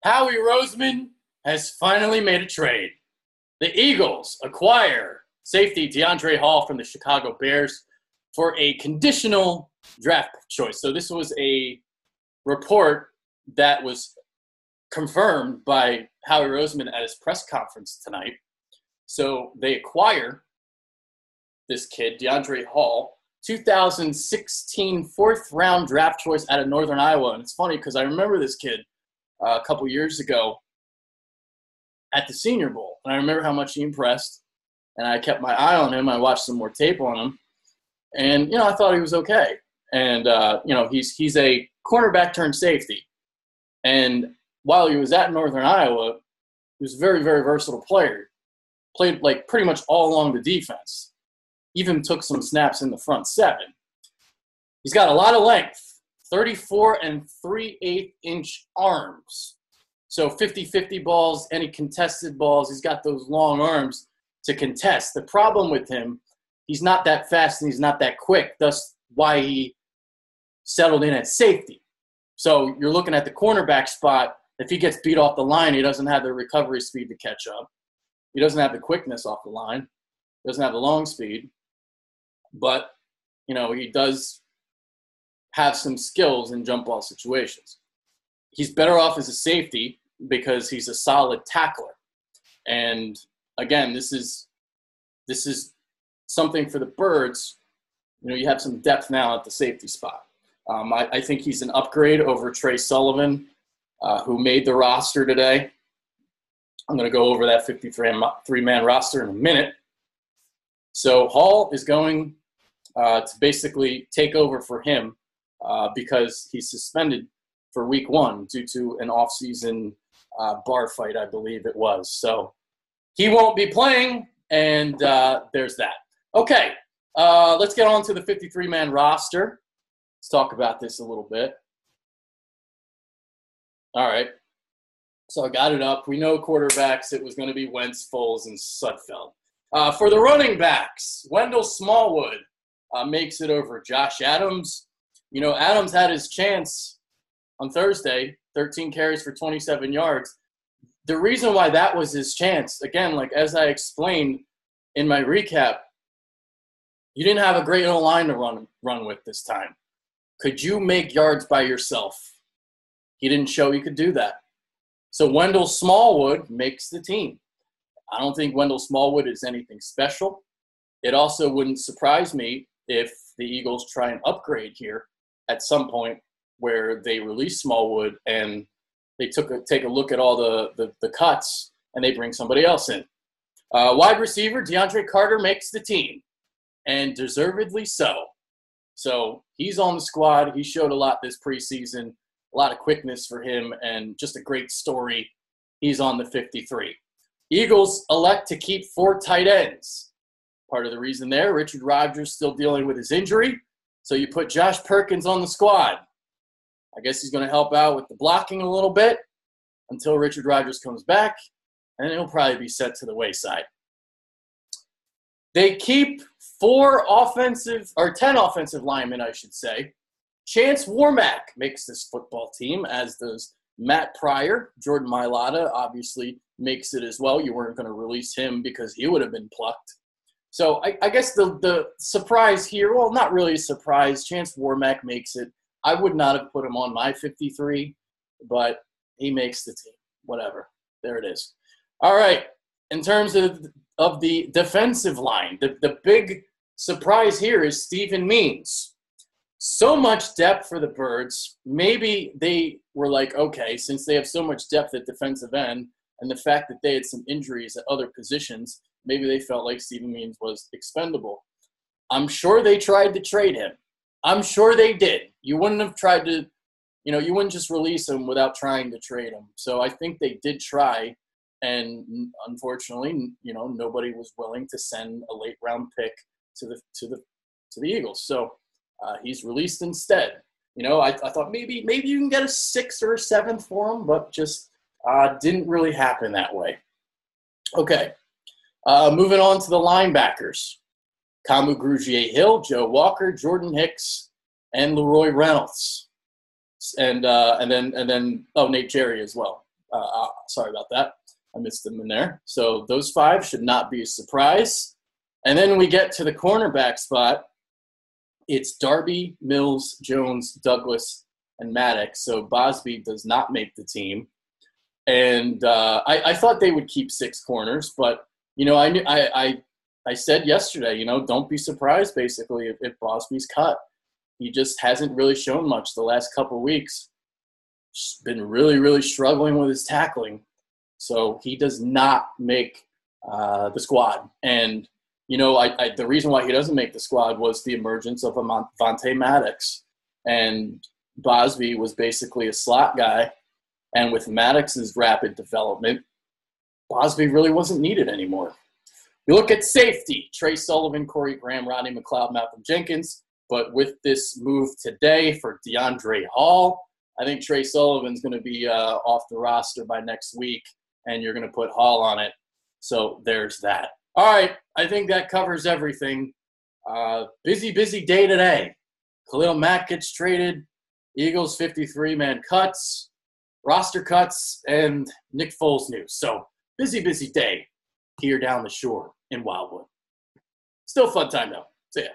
Howie Roseman has finally made a trade. The Eagles acquire safety Deiondre Hall from the Chicago Bears for a conditional draft choice. So this was a report that was confirmed by Howie Roseman at his press conference tonight. So they acquire this kid, Deiondre Hall, 2016 fourth-round draft choice out of Northern Iowa. And it's funny because I remember this kid a couple years ago at the Senior Bowl. And I remember how much he impressed. And I kept my eye on him. I watched some more tape on him. And, I thought he was okay. And, he's a cornerback turned safety. And while he was at Northern Iowa, he was a very, very versatile player. Played, pretty much all along the defense. Even took some snaps in the front seven. He's got a lot of length, 34 and 3/8-inch arms. So 50-50 balls, any contested balls, he's got those long arms to contest. The problem with him, he's not that fast and he's not that quick. That's why he settled in at safety. So you're looking at the cornerback spot. If he gets beat off the line, he doesn't have the recovery speed to catch up. He doesn't have the quickness off the line. He doesn't have the long speed. But, he does have some skills in jump ball situations. He's better off as a safety because he's a solid tackler. And, again, this is something for the Birds. You have some depth now at the safety spot. I think he's an upgrade over Trey Sullivan, who made the roster today. I'm going to go over that 53-man roster in a minute. So Hall is going to basically take over for him because he's suspended for week 1 due to an off-season bar fight, I believe it was. So he won't be playing, and there's that. Okay, let's get on to the 53-man roster. Let's talk about this a little bit. All right. So I got it up. We know quarterbacks. It was going to be Wentz, Foles, and Sudfeld. For the running backs, Wendell Smallwood makes it over Josh Adams. Adams had his chance on Thursday, 13 carries for 27 yards. The reason why that was his chance, again, as I explained in my recap, you didn't have a great O-line to run with this time. Could you make yards by yourself? He didn't show he could do that. So Wendell Smallwood makes the team. I don't think Wendell Smallwood is anything special. It also wouldn't surprise me if the Eagles try and upgrade here at some point where they release Smallwood and they take a look at all the cuts and they bring somebody else in. Wide receiver DeAndre Carter makes the team, and deservedly so. So he's on the squad. He showed a lot this preseason. A lot of quickness for him and just a great story. He's on the 53. Eagles elect to keep 4 tight ends. Part of the reason there, Richard Rodgers still dealing with his injury. So you put Josh Perkins on the squad. I guess he's going to help out with the blocking a little bit until Richard Rodgers comes back, and then he'll probably be set to the wayside. They keep 10 offensive linemen, I should say. Chance Warmack makes this football team, as does Matt Pryor. Jordan Mailata obviously makes it as well. You weren't going to release him because he would have been plucked. So I guess the surprise here, well, not really a surprise. Chance Warmack makes it. I would not have put him on my 53, but he makes the team. Whatever. There it is. All right. In terms of the defensive line, the big surprise here is Stephen Means. So much depth for the Birds. Maybe they were like, okay, since they have so much depth at defensive end and the fact that they had some injuries at other positions, maybe they felt like Stephen Means was expendable. I'm sure they tried to trade him. I'm sure they did. You wouldn't have tried to, you wouldn't just release him without trying to trade him. So I think they did try, and unfortunately, nobody was willing to send a late round pick to the Eagles. So he's released instead. I thought maybe you can get a 6th or a 7th for him, but just didn't really happen that way. Okay, moving on to the linebackers. Kamu Grugier-Hill, Joe Walker, Jordan Hicks, and Leroy Reynolds. And then Nate Jerry as well. Sorry about that. I missed them in there. So those 5 should not be a surprise. And then we get to the cornerback spot. It's Darby, Mills, Jones, Douglas, and Maddox. So Bosby does not make the team. And I thought they would keep 6 corners, but I said yesterday, don't be surprised basically if Bosby's cut. He just hasn't really shown much the last couple of weeks. He's been really, really struggling with his tackling. So he does not make the squad. And, the reason why he doesn't make the squad was the emergence of Vontae Maddox. And Bosby was basically a slot guy. And with Maddox's rapid development, Bosby really wasn't needed anymore. You look at safety, Trey Sullivan, Corey Graham, Rodney McLeod, Malcolm Jenkins. But with this move today for Deiondre Hall, I think Trey Sullivan's going to be off the roster by next week, and you're going to put Hall on it. So there's that. All right, I think that covers everything. Busy day today. Khalil Mack gets traded. Eagles 53-man cuts, roster cuts, and Nick Foles news. So busy day here down the shore in Wildwood. Still fun time, though. See ya.